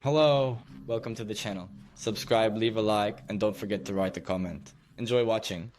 Hello, welcome to the channel. Subscribe, leave a like, and don't forget to write a comment. Enjoy watching.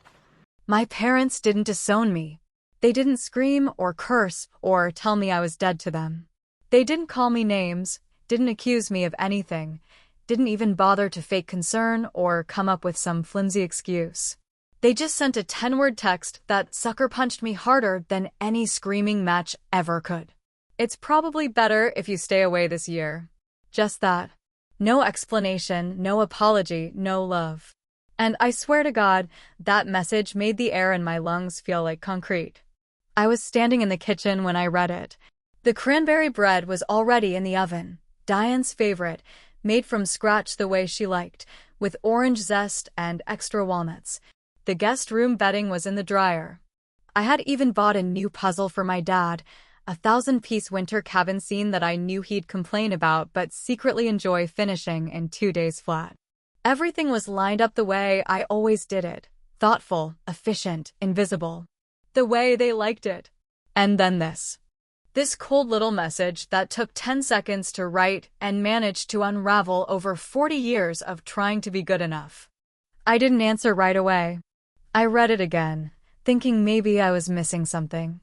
My parents didn't disown me. They didn't scream or curse or tell me I was dead to them. They didn't call me names, didn't accuse me of anything, didn't even bother to fake concern or come up with some flimsy excuse. They just sent a 10-word text that sucker punched me harder than any screaming match ever could. It's probably better if you stay away this year. Just that. No explanation, no apology, no love. And I swear to God, that message made the air in my lungs feel like concrete. I was standing in the kitchen when I read it. The cranberry bread was already in the oven, Diane's favorite, made from scratch the way she liked, with orange zest and extra walnuts. The guest room bedding was in the dryer. I had even bought a new puzzle for my dad, a 1,000-piece winter cabin scene that I knew he'd complain about but secretly enjoy finishing in 2 days flat. Everything was lined up the way I always did it, thoughtful, efficient, invisible. The way they liked it. And then this cold little message that took 10 seconds to write and managed to unravel over 40 years of trying to be good enough. I didn't answer right away. I read it again, thinking maybe I was missing something.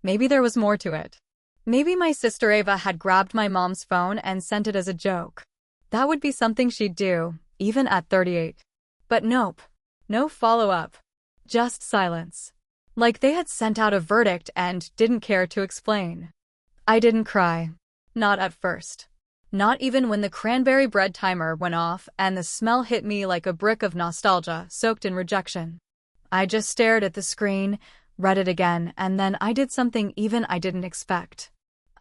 Maybe there was more to it. Maybe my sister Ava had grabbed my mom's phone and sent it as a joke. That would be something she'd do, even at 38. But nope. No follow-up. Just silence. Like they had sent out a verdict and didn't care to explain. I didn't cry. Not at first. Not even when the cranberry bread timer went off and the smell hit me like a brick of nostalgia soaked in rejection. I just stared at the screen, read it again, and then I did something even I didn't expect.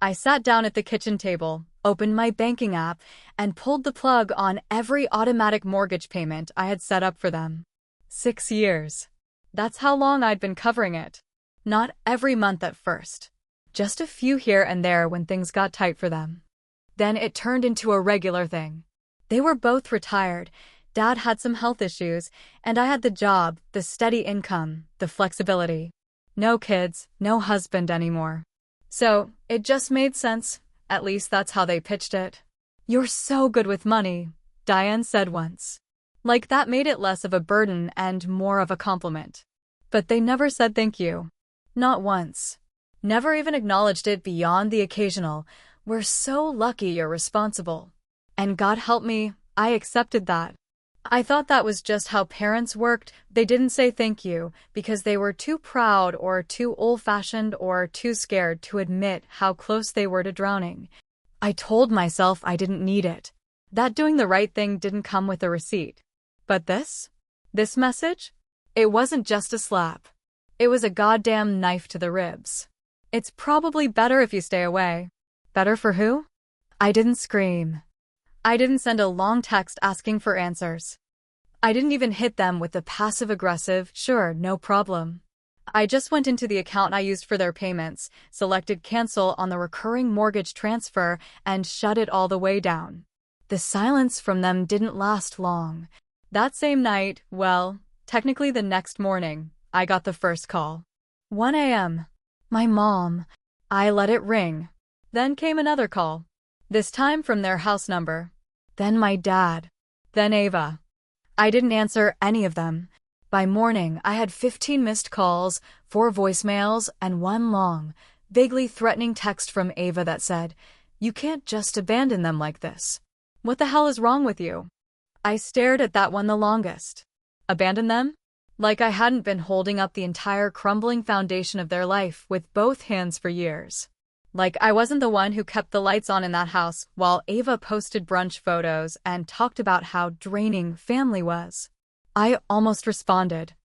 I sat down at the kitchen table, opened my banking app, and pulled the plug on every automatic mortgage payment I had set up for them. 6 years. That's how long I'd been covering it. Not every month at first. Just a few here and there when things got tight for them. Then it turned into a regular thing. They were both retired. Dad had some health issues, and I had the job, the steady income, the flexibility. No kids, no husband anymore. So, it just made sense. At least that's how they pitched it. "You're so good with money," Diane said once. Like that made it less of a burden and more of a compliment. But they never said thank you. Not once. Never even acknowledged it beyond the occasional, "We're so lucky you're responsible." And God help me, I accepted that. I thought that was just how parents worked. They didn't say thank you because they were too proud or too old-fashioned or too scared to admit how close they were to drowning. I told myself I didn't need it. That doing the right thing didn't come with a receipt. But this message? It wasn't just a slap. It was a goddamn knife to the ribs. It's probably better if you stay away. Better for who? I didn't scream. I didn't send a long text asking for answers. I didn't even hit them with the passive-aggressive, "Sure, no problem." I just went into the account I used for their payments, selected cancel on the recurring mortgage transfer, and shut it all the way down. The silence from them didn't last long. That same night, well, technically the next morning, I got the first call. 1 a.m. My mom. I let it ring. Then came another call. This time from their house number. Then my dad. Then Ava. I didn't answer any of them. By morning, I had 15 missed calls, 4 voicemails, and 1 long, vaguely threatening text from Ava that said, "You can't just abandon them like this. What the hell is wrong with you?" I stared at that one the longest. Abandon them? Like I hadn't been holding up the entire crumbling foundation of their life with both hands for years. Like I wasn't the one who kept the lights on in that house while Ava posted brunch photos and talked about how draining family was. I almost responded.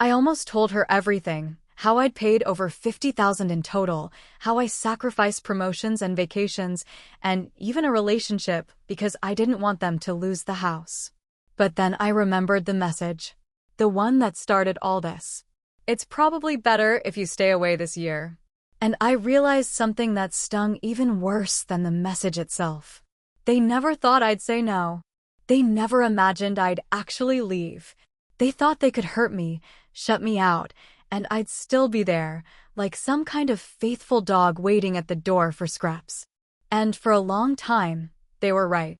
I almost told her everything, how I'd paid over $50,000 in total, how I sacrificed promotions and vacations, and even a relationship because I didn't want them to lose the house. But then I remembered the message. The one that started all this. "It's probably better if you stay away this year." And I realized something that stung even worse than the message itself. They never thought I'd say no. They never imagined I'd actually leave. They thought they could hurt me, shut me out, and I'd still be there, like some kind of faithful dog waiting at the door for scraps. And for a long time, they were right.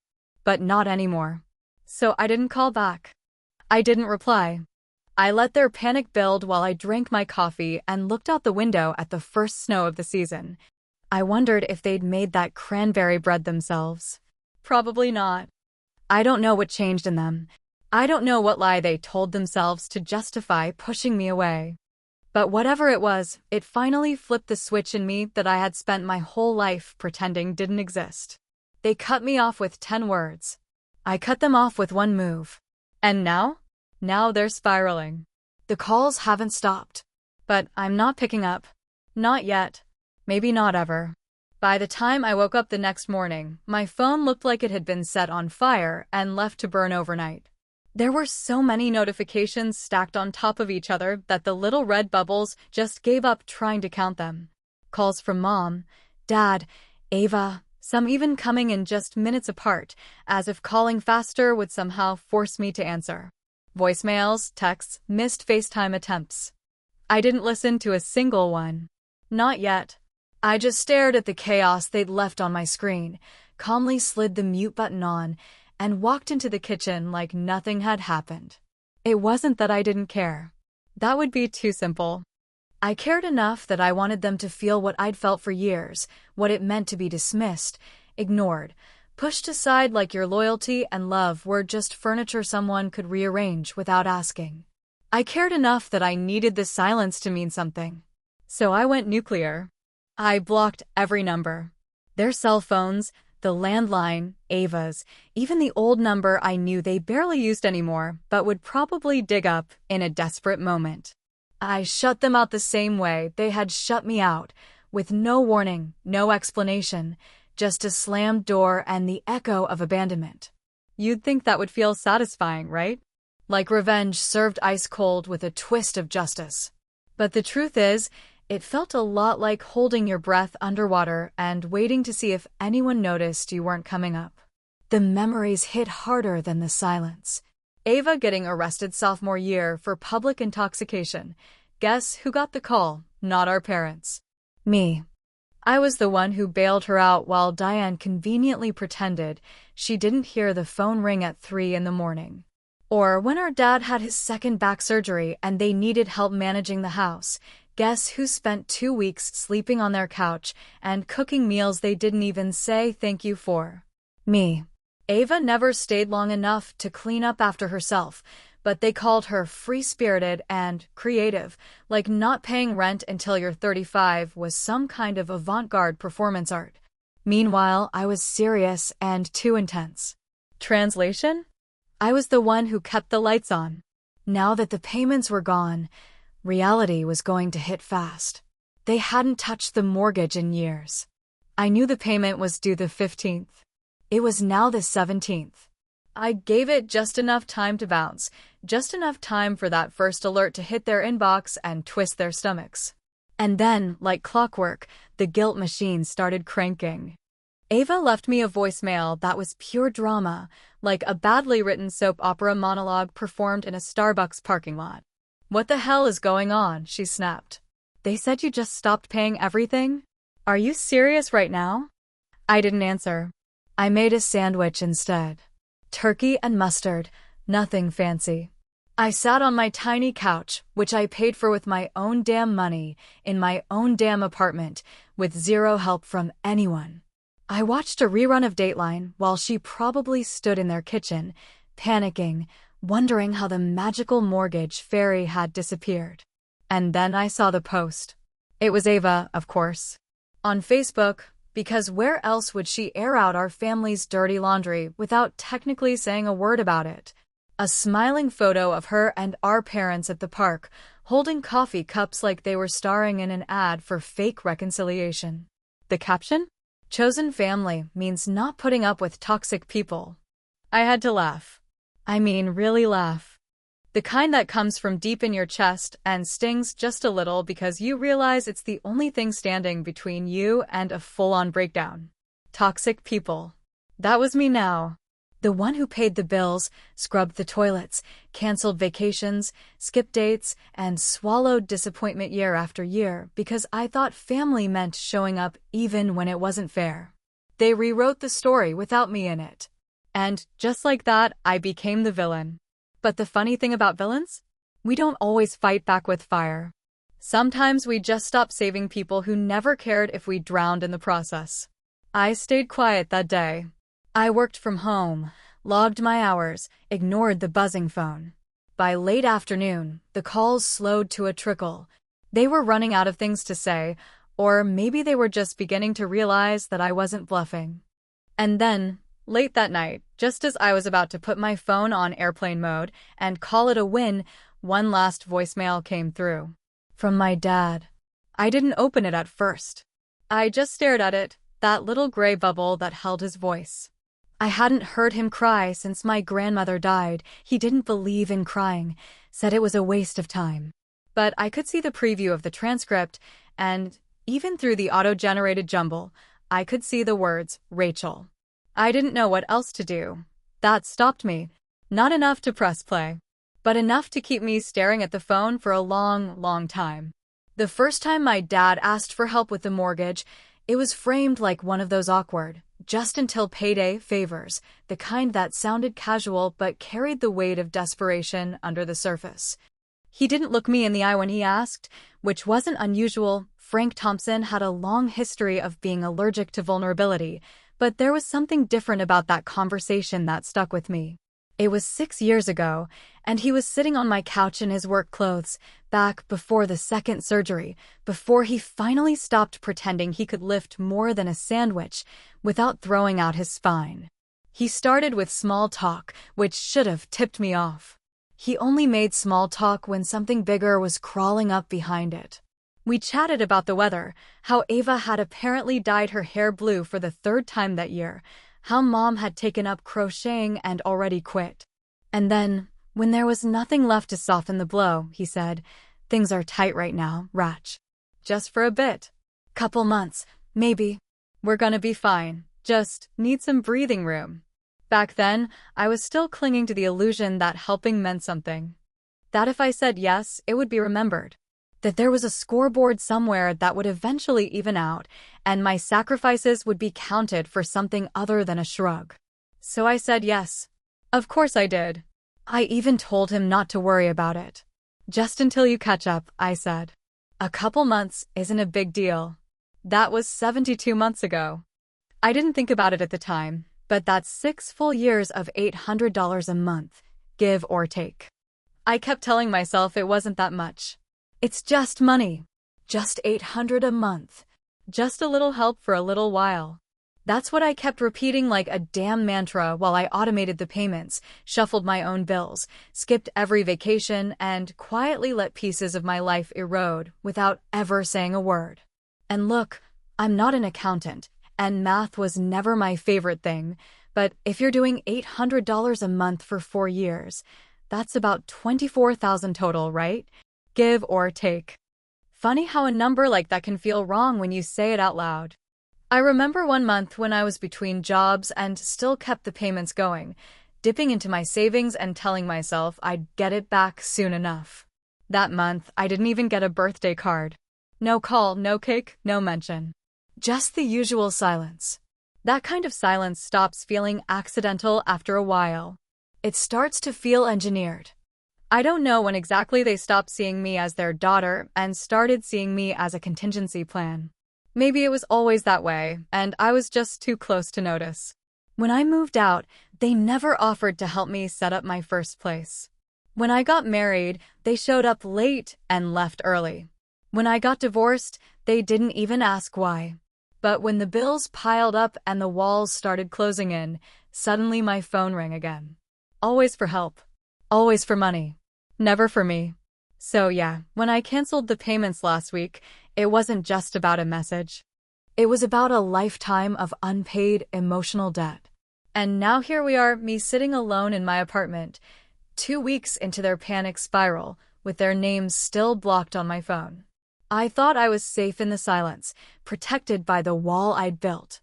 but not anymore. So I didn't call back. I didn't reply. I let their panic build while I drank my coffee and looked out the window at the first snow of the season. I wondered if they'd made that cranberry bread themselves. Probably not. I don't know what changed in them. I don't know what lie they told themselves to justify pushing me away. But whatever it was, it finally flipped the switch in me that I had spent my whole life pretending didn't exist. They cut me off with 10 words. I cut them off with one move. And now? Now they're spiraling. The calls haven't stopped. But I'm not picking up. Not yet. Maybe not ever. By the time I woke up the next morning, my phone looked like it had been set on fire and left to burn overnight. There were so many notifications stacked on top of each other that the little red bubbles just gave up trying to count them. Calls from Mom, Dad, Ava, some even coming in just minutes apart, as if calling faster would somehow force me to answer. Voicemails, texts, missed FaceTime attempts. I didn't listen to a single one. Not yet. I just stared at the chaos they'd left on my screen, calmly slid the mute button on, and walked into the kitchen like nothing had happened. It wasn't that I didn't care. That would be too simple. I cared enough that I wanted them to feel what I'd felt for years, what it meant to be dismissed, ignored, pushed aside like your loyalty and love were just furniture someone could rearrange without asking. I cared enough that I needed the silence to mean something. So I went nuclear. I blocked every number. Their cell phones, the landline, Ava's, even the old number I knew they barely used anymore but would probably dig up in a desperate moment. I shut them out the same way they had shut me out, with no warning, no explanation, just a slammed door and the echo of abandonment. You'd think that would feel satisfying, right? Like revenge served ice cold with a twist of justice. But the truth is, it felt a lot like holding your breath underwater and waiting to see if anyone noticed you weren't coming up. The memories hit harder than the silence. Ava getting arrested sophomore year for public intoxication. Guess who got the call? Not our parents. Me. I was the one who bailed her out while Diane conveniently pretended she didn't hear the phone ring at 3 in the morning. Or when our dad had his second back surgery and they needed help managing the house. Guess who spent 2 weeks sleeping on their couch and cooking meals they didn't even say thank you for? Me. Ava never stayed long enough to clean up after herself, but they called her free-spirited and creative, like not paying rent until you're 35 was some kind of avant-garde performance art. Meanwhile, I was serious and too intense. Translation? I was the one who kept the lights on. Now that the payments were gone, reality was going to hit fast. They hadn't touched the mortgage in years. I knew the payment was due the 15th. It was now the 17th. I gave it just enough time to bounce, just enough time for that first alert to hit their inbox and twist their stomachs. And then, like clockwork, the guilt machine started cranking. Ava left me a voicemail that was pure drama, like a badly written soap opera monologue performed in a Starbucks parking lot. "What the hell is going on?" she snapped. "They said you just stopped paying everything? Are you serious right now?" I didn't answer. I made a sandwich instead. Turkey and mustard, nothing fancy. I sat on my tiny couch, which I paid for with my own damn money, in my own damn apartment, with zero help from anyone. I watched a rerun of Dateline while she probably stood in their kitchen, panicking, wondering how the magical mortgage fairy had disappeared. And then I saw the post. It was Ava, of course. On Facebook, because where else would she air out our family's dirty laundry without technically saying a word about it? A smiling photo of her and our parents at the park, holding coffee cups like they were starring in an ad for fake reconciliation. The caption? "Chosen family means not putting up with toxic people." I had to laugh. I mean, really laugh. The kind that comes from deep in your chest and stings just a little because you realize it's the only thing standing between you and a full-on breakdown. Toxic people. That was me now. The one who paid the bills, scrubbed the toilets, canceled vacations, skipped dates, and swallowed disappointment year after year because I thought family meant showing up even when it wasn't fair. They rewrote the story without me in it. And just like that, I became the villain. But the funny thing about villains? We don't always fight back with fire. Sometimes we just stop saving people who never cared if we drowned in the process. I stayed quiet that day. I worked from home, logged my hours, ignored the buzzing phone. By late afternoon, the calls slowed to a trickle. They were running out of things to say, or maybe they were just beginning to realize that I wasn't bluffing. And then, late that night, just as I was about to put my phone on airplane mode and call it a win, one last voicemail came through. From my dad. I didn't open it at first. I just stared at it, that little gray bubble that held his voice. I hadn't heard him cry since my grandmother died. He didn't believe in crying, said it was a waste of time. But I could see the preview of the transcript, and even through the auto-generated jumble, I could see the words, Rachel. I didn't know what else to do. That stopped me. Not enough to press play, but enough to keep me staring at the phone for a long, long time. The first time my dad asked for help with the mortgage, it was framed like one of those awkward, just until payday favors, the kind that sounded casual but carried the weight of desperation under the surface. He didn't look me in the eye when he asked, which wasn't unusual. Frank Thompson had a long history of being allergic to vulnerability, but there was something different about that conversation that stuck with me. It was 6 years ago, and he was sitting on my couch in his work clothes, back before the second surgery, before he finally stopped pretending he could lift more than a sandwich without throwing out his spine. He started with small talk, which should have tipped me off. He only made small talk when something bigger was crawling up behind it. We chatted about the weather, how Ava had apparently dyed her hair blue for the 3rd time that year, how Mom had taken up crocheting and already quit. And then, when there was nothing left to soften the blow, he said, "Things are tight right now, Rach. Just for a bit. Couple months, maybe. We're gonna be fine. Just need some breathing room." Back then, I was still clinging to the illusion that helping meant something. That if I said yes, it would be remembered. That there was a scoreboard somewhere that would eventually even out, and my sacrifices would be counted for something other than a shrug. So I said yes. Of course I did. I even told him not to worry about it. Just until you catch up, I said. A couple months isn't a big deal. That was 72 months ago. I didn't think about it at the time, but that's 6 full years of $800 a month, give or take. I kept telling myself it wasn't that much. It's just money. Just $800 a month. Just a little help for a little while. That's what I kept repeating like a damn mantra while I automated the payments, shuffled my own bills, skipped every vacation, and quietly let pieces of my life erode without ever saying a word. And look, I'm not an accountant, and math was never my favorite thing, but if you're doing $800 a month for 4 years, that's about $24,000 total, right? Give or take. Funny how a number like that can feel wrong when you say it out loud. I remember one month when I was between jobs and still kept the payments going, dipping into my savings and telling myself I'd get it back soon enough. That month, I didn't even get a birthday card. No call, no cake, no mention. Just the usual silence. That kind of silence stops feeling accidental after a while. It starts to feel engineered. I don't know when exactly they stopped seeing me as their daughter and started seeing me as a contingency plan. Maybe it was always that way, and I was just too close to notice. When I moved out, they never offered to help me set up my first place. When I got married, they showed up late and left early. When I got divorced, they didn't even ask why. But when the bills piled up and the walls started closing in, suddenly my phone rang again. Always for help. Always for money. Never for me. So yeah, when I canceled the payments last week, it wasn't just about a message. It was about a lifetime of unpaid emotional debt. And now here we are, me sitting alone in my apartment, 2 weeks into their panic spiral, with their names still blocked on my phone. I thought I was safe in the silence, protected by the wall I'd built.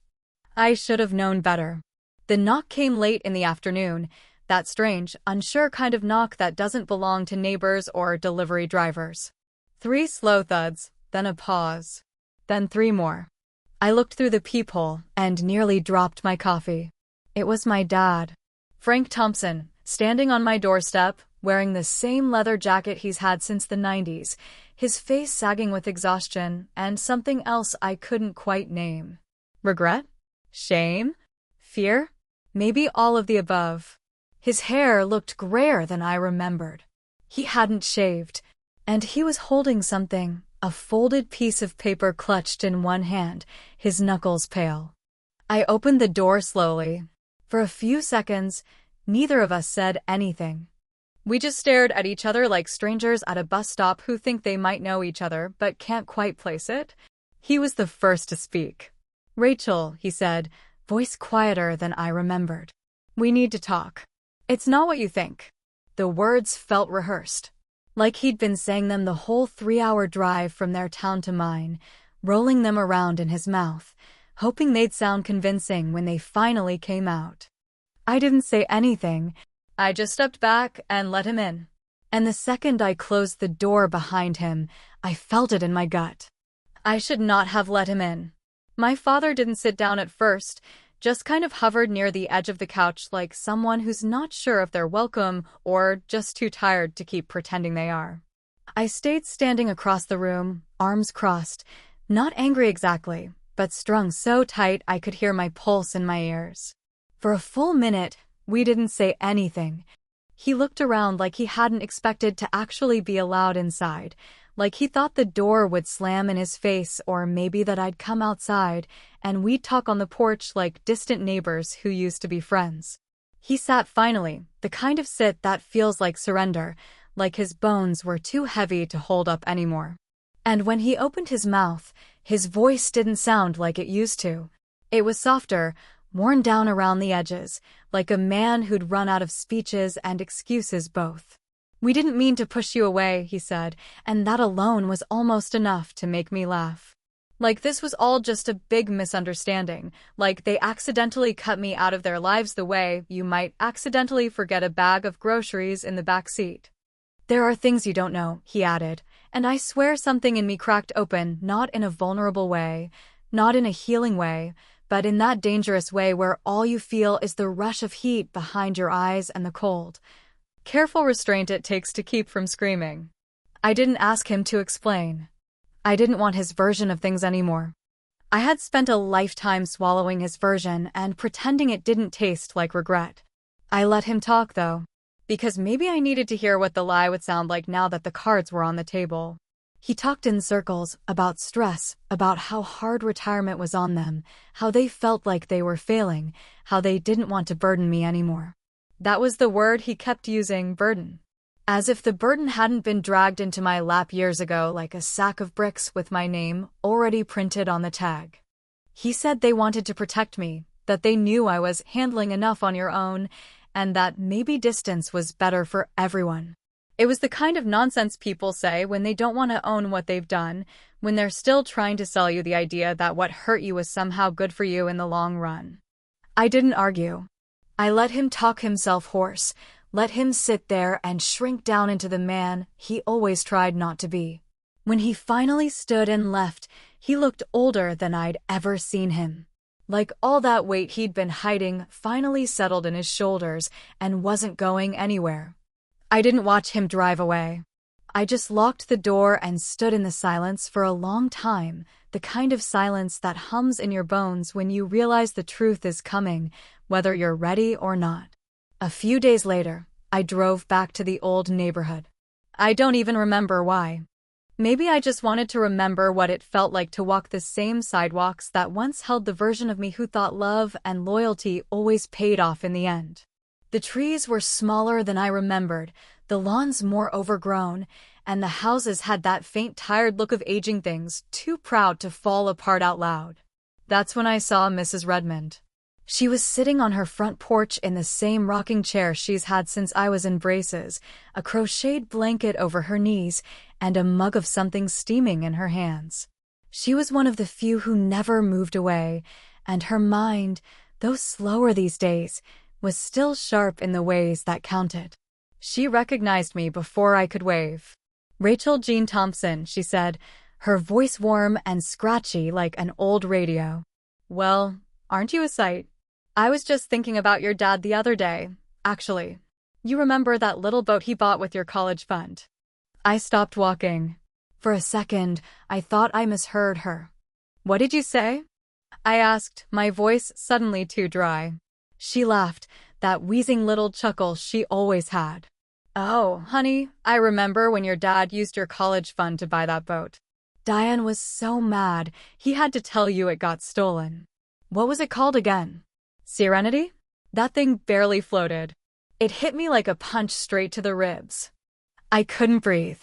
I should have known better. The knock came late in the afternoon, that strange, unsure kind of knock that doesn't belong to neighbors or delivery drivers. 3 slow thuds, then a pause. Then 3 more. I looked through the peephole and nearly dropped my coffee. It was my dad. Frank Thompson, standing on my doorstep, wearing the same leather jacket he's had since the 90s, his face sagging with exhaustion, and something else I couldn't quite name. Regret? Shame? Fear? Maybe all of the above. His hair looked grayer than I remembered. He hadn't shaved, and he was holding something, a folded piece of paper clutched in one hand, his knuckles pale. I opened the door slowly. For a few seconds, neither of us said anything. We just stared at each other like strangers at a bus stop who think they might know each other but can't quite place it. He was the first to speak. "Rachel," he said, voice quieter than I remembered. "We need to talk. It's not what you think." The words felt rehearsed, like he'd been saying them the whole 3-hour drive from their town to mine, rolling them around in his mouth, hoping they'd sound convincing when they finally came out. I didn't say anything. I just stepped back and let him in. And the second I closed the door behind him, I felt it in my gut. I should not have let him in. My father didn't sit down at first, just kind of hovered near the edge of the couch like someone who's not sure if they're welcome or just too tired to keep pretending they are. I stayed standing across the room, arms crossed, not angry exactly, but strung so tight I could hear my pulse in my ears. For a full minute, we didn't say anything. He looked around like he hadn't expected to actually be allowed inside, like he thought the door would slam in his face or maybe that I'd come outside and we'd talk on the porch like distant neighbors who used to be friends. He sat finally, the kind of sit that feels like surrender, like his bones were too heavy to hold up anymore. And when he opened his mouth, his voice didn't sound like it used to. It was softer, worn down around the edges, like a man who'd run out of speeches and excuses both. "We didn't mean to push you away," he said, and that alone was almost enough to make me laugh. Like this was all just a big misunderstanding, like they accidentally cut me out of their lives the way you might accidentally forget a bag of groceries in the back seat. "There are things you don't know," he added, and I swear something in me cracked open, not in a vulnerable way, not in a healing way, but in that dangerous way where all you feel is the rush of heat behind your eyes and the cold. Careful restraint it takes to keep from screaming. I didn't ask him to explain. I didn't want his version of things anymore. I had spent a lifetime swallowing his version and pretending it didn't taste like regret. I let him talk, though, because maybe I needed to hear what the lie would sound like now that the cards were on the table. He talked in circles about stress, about how hard retirement was on them, how they felt like they were failing, how they didn't want to burden me anymore. That was the word he kept using, burden. As if the burden hadn't been dragged into my lap years ago like a sack of bricks with my name already printed on the tag. He said they wanted to protect me, that they knew I was handling enough on your own, and that maybe distance was better for everyone. It was the kind of nonsense people say when they don't want to own what they've done, when they're still trying to sell you the idea that what hurt you was somehow good for you in the long run. I didn't argue. I let him talk himself hoarse, let him sit there and shrink down into the man he always tried not to be. When he finally stood and left, he looked older than I'd ever seen him. Like all that weight he'd been hiding finally settled in his shoulders and wasn't going anywhere. I didn't watch him drive away. I just locked the door and stood in the silence for a long time, the kind of silence that hums in your bones when you realize the truth is coming, whether you're ready or not. A few days later, I drove back to the old neighborhood. I don't even remember why. Maybe I just wanted to remember what it felt like to walk the same sidewalks that once held the version of me who thought love and loyalty always paid off in the end. The trees were smaller than I remembered, the lawns more overgrown, and the houses had that faint tired look of aging things too proud to fall apart out loud. That's when I saw Mrs. Redmond. She was sitting on her front porch in the same rocking chair she's had since I was in braces, a crocheted blanket over her knees, and a mug of something steaming in her hands. She was one of the few who never moved away, and her mind, though slower these days, was still sharp in the ways that counted. She recognized me before I could wave. "Rachel Jean Thompson," she said, her voice warm and scratchy like an old radio. "Well, aren't you a sight? I was just thinking about your dad the other day. actually. You remember that little boat he bought with your college fund? I stopped walking. For a second, I thought I misheard her. What did you say? I asked, my voice suddenly too dry. She laughed, that wheezing little chuckle she always had. Oh, honey, I remember when your dad used your college fund to buy that boat. Diane was so mad, he had to tell you it got stolen. What was it called again? Serenity? That thing barely floated. It hit me like a punch straight to the ribs. I couldn't breathe.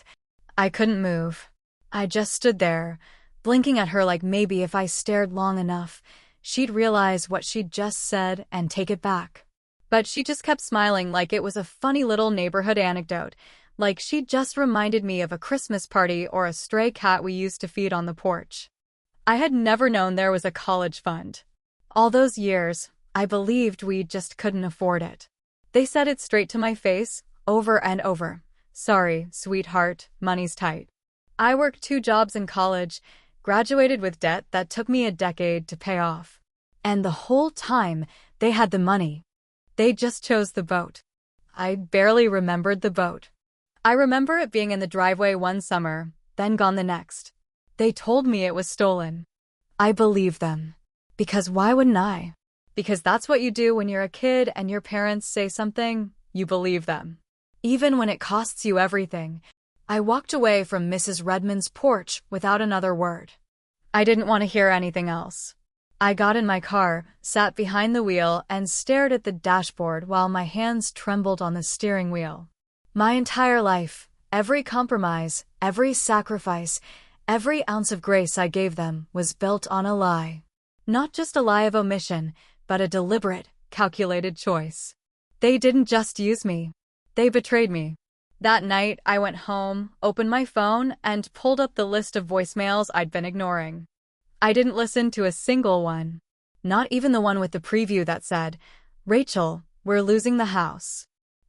I couldn't move. I just stood there, blinking at her like maybe if I stared long enough, she'd realize what she'd just said and take it back. But she just kept smiling like it was a funny little neighborhood anecdote, like she'd just reminded me of a Christmas party or a stray cat we used to feed on the porch. I had never known there was a college fund. All those years, I believed we just couldn't afford it. They said it straight to my face, over and over. Sorry, sweetheart, money's tight. I worked 2 jobs in college, graduated with debt that took me a decade to pay off. And the whole time, they had the money. They just chose the boat. I barely remembered the boat. I remember it being in the driveway one summer, then gone the next. They told me it was stolen. I believed them. Because why wouldn't I? Because that's what you do when you're a kid and your parents say something, you believe them. Even when it costs you everything. I walked away from Mrs. Redmond's porch without another word. I didn't want to hear anything else. I got in my car, sat behind the wheel, and stared at the dashboard while my hands trembled on the steering wheel. My entire life, every compromise, every sacrifice, every ounce of grace I gave them was built on a lie. Not just a lie of omission, but a deliberate, calculated choice. They didn't just use me. They betrayed me. That night, I went home, opened my phone, and pulled up the list of voicemails I'd been ignoring. I didn't listen to a single one. Not even the one with the preview that said, "Rachel, we're losing the house."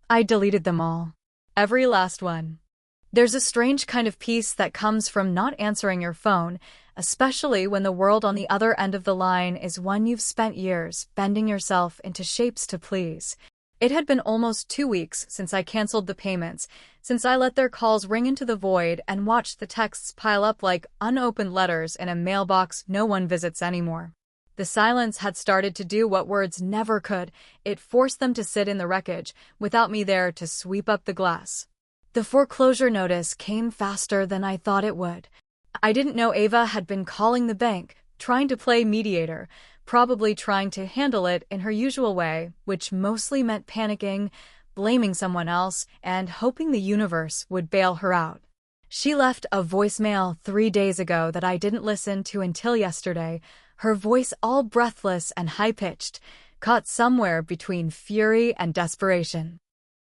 I deleted them all. Every last one. There's a strange kind of peace that comes from not answering your phone, especially when the world on the other end of the line is one you've spent years bending yourself into shapes to please. It had been almost 2 weeks since I canceled the payments, since I let their calls ring into the void and watched the texts pile up like unopened letters in a mailbox no one visits anymore. The silence had started to do what words never could. It forced them to sit in the wreckage, without me there to sweep up the glass. The foreclosure notice came faster than I thought it would. I didn't know Ava had been calling the bank, trying to play mediator, probably trying to handle it in her usual way, which mostly meant panicking, blaming someone else, and hoping the universe would bail her out. She left a voicemail 3 days ago that I didn't listen to until yesterday, her voice all breathless and high-pitched, caught somewhere between fury and desperation.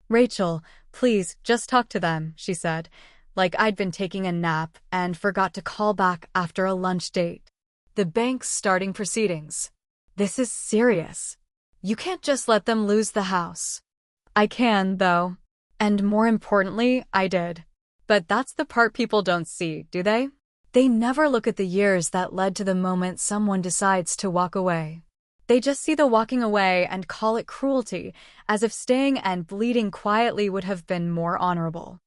"Rachel, please, just talk to them," she said, like I'd been taking a nap and forgot to call back after a lunch date. "The bank's starting proceedings. This is serious. You can't just let them lose the house." I can, though. And more importantly, I did. But that's the part people don't see, do they? They never look at the years that led to the moment someone decides to walk away. They just see the walking away and call it cruelty, as if staying and bleeding quietly would have been more honorable.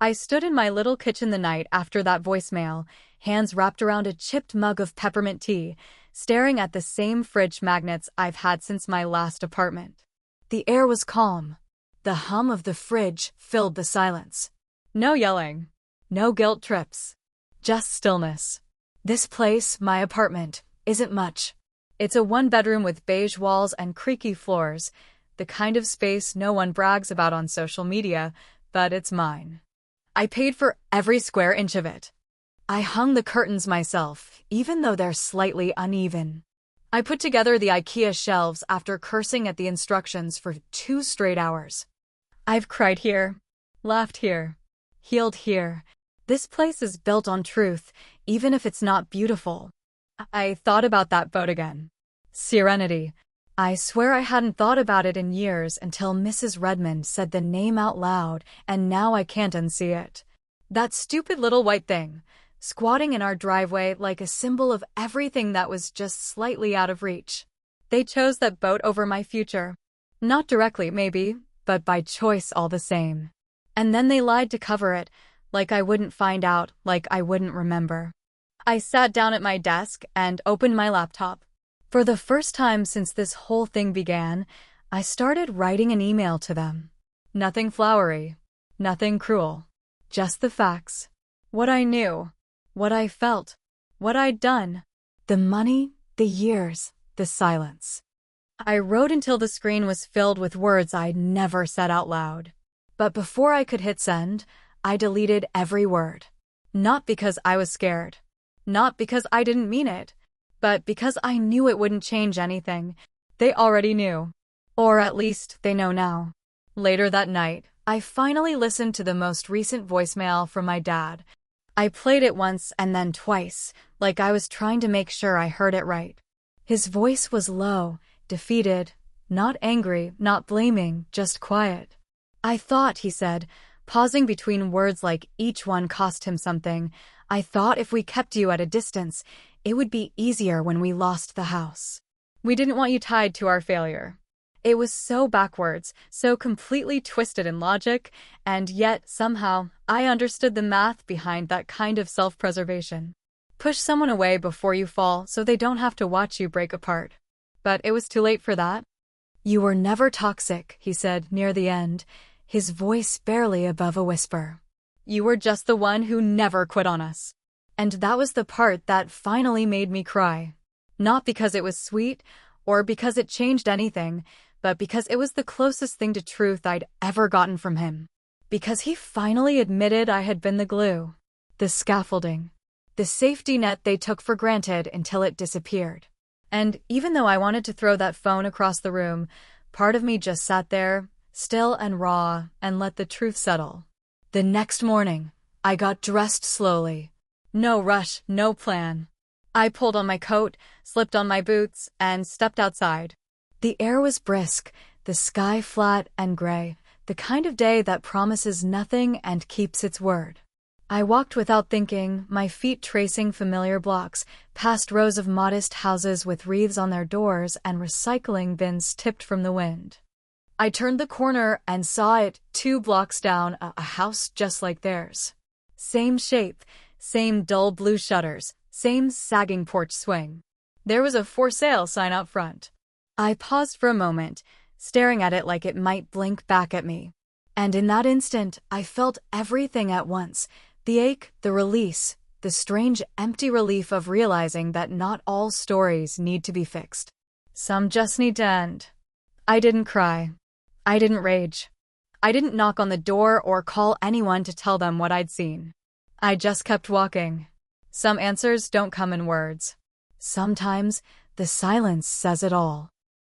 I stood in my little kitchen the night after that voicemail, hands wrapped around a chipped mug of peppermint tea, staring at the same fridge magnets I've had since my last apartment. The air was calm. The hum of the fridge filled the silence. No yelling. No guilt trips. Just stillness. This place, my apartment, isn't much. It's a 1-bedroom with beige walls and creaky floors, the kind of space no one brags about on social media, but it's mine. I paid for every square inch of it. I hung the curtains myself, even though they're slightly uneven. I put together the IKEA shelves after cursing at the instructions for 2 straight hours. I've cried here, laughed here, healed here. This place is built on truth, even if it's not beautiful. I thought about that boat again. Serenity. I swear I hadn't thought about it in years until Mrs. Redmond said the name out loud, and now I can't unsee it. That stupid little white thing, squatting in our driveway like a symbol of everything that was just slightly out of reach. They chose that boat over my future. Not directly, maybe, but by choice all the same. And then they lied to cover it, like I wouldn't find out, like I wouldn't remember. I sat down at my desk and opened my laptop. For the first time since this whole thing began, I started writing an email to them. Nothing flowery, nothing cruel. Just the facts. What I knew, what I felt, what I'd done. The money, the years, the silence. I wrote until the screen was filled with words I'd never said out loud. But before I could hit send, I deleted every word. Not because I was scared. Not because I didn't mean it. But because I knew it wouldn't change anything. They already knew. Or at least they know now. Later that night, I finally listened to the most recent voicemail from my dad. I played it once and then twice, like I was trying to make sure I heard it right. His voice was low, defeated, not angry, not blaming, just quiet. I thought, he said, pausing between words like each one cost him something, I thought if we kept you at a distance, it would be easier when we lost the house. We didn't want you tied to our failure. It was so backwards, so completely twisted in logic, and yet, somehow, I understood the math behind that kind of self-preservation. Push someone away before you fall so they don't have to watch you break apart. But it was too late for that. You were never toxic, he said near the end, his voice barely above a whisper. You were just the one who never quit on us. And that was the part that finally made me cry. Not because it was sweet, or because it changed anything, but because it was the closest thing to truth I'd ever gotten from him. Because he finally admitted I had been the glue, the scaffolding, the safety net they took for granted until it disappeared. And even though I wanted to throw that phone across the room, part of me just sat there, still and raw, and let the truth settle. The next morning, I got dressed slowly. No rush, no plan. I pulled on my coat, slipped on my boots, and stepped outside. The air was brisk, the sky flat and gray, the kind of day that promises nothing and keeps its word. I walked without thinking, my feet tracing familiar blocks, past rows of modest houses with wreaths on their doors and recycling bins tipped from the wind. I turned the corner and saw it 2 blocks down, a house just like theirs. Same shape, same dull blue shutters, same sagging porch swing. There was a for sale sign out front. I paused for a moment, staring at it like it might blink back at me. And in that instant, I felt everything at once. The ache, the release, the strange empty relief of realizing that not all stories need to be fixed. Some just need to end. I didn't cry. I didn't rage. I didn't knock on the door or call anyone to tell them what I'd seen. I just kept walking. Some answers don't come in words. Sometimes the silence says it all.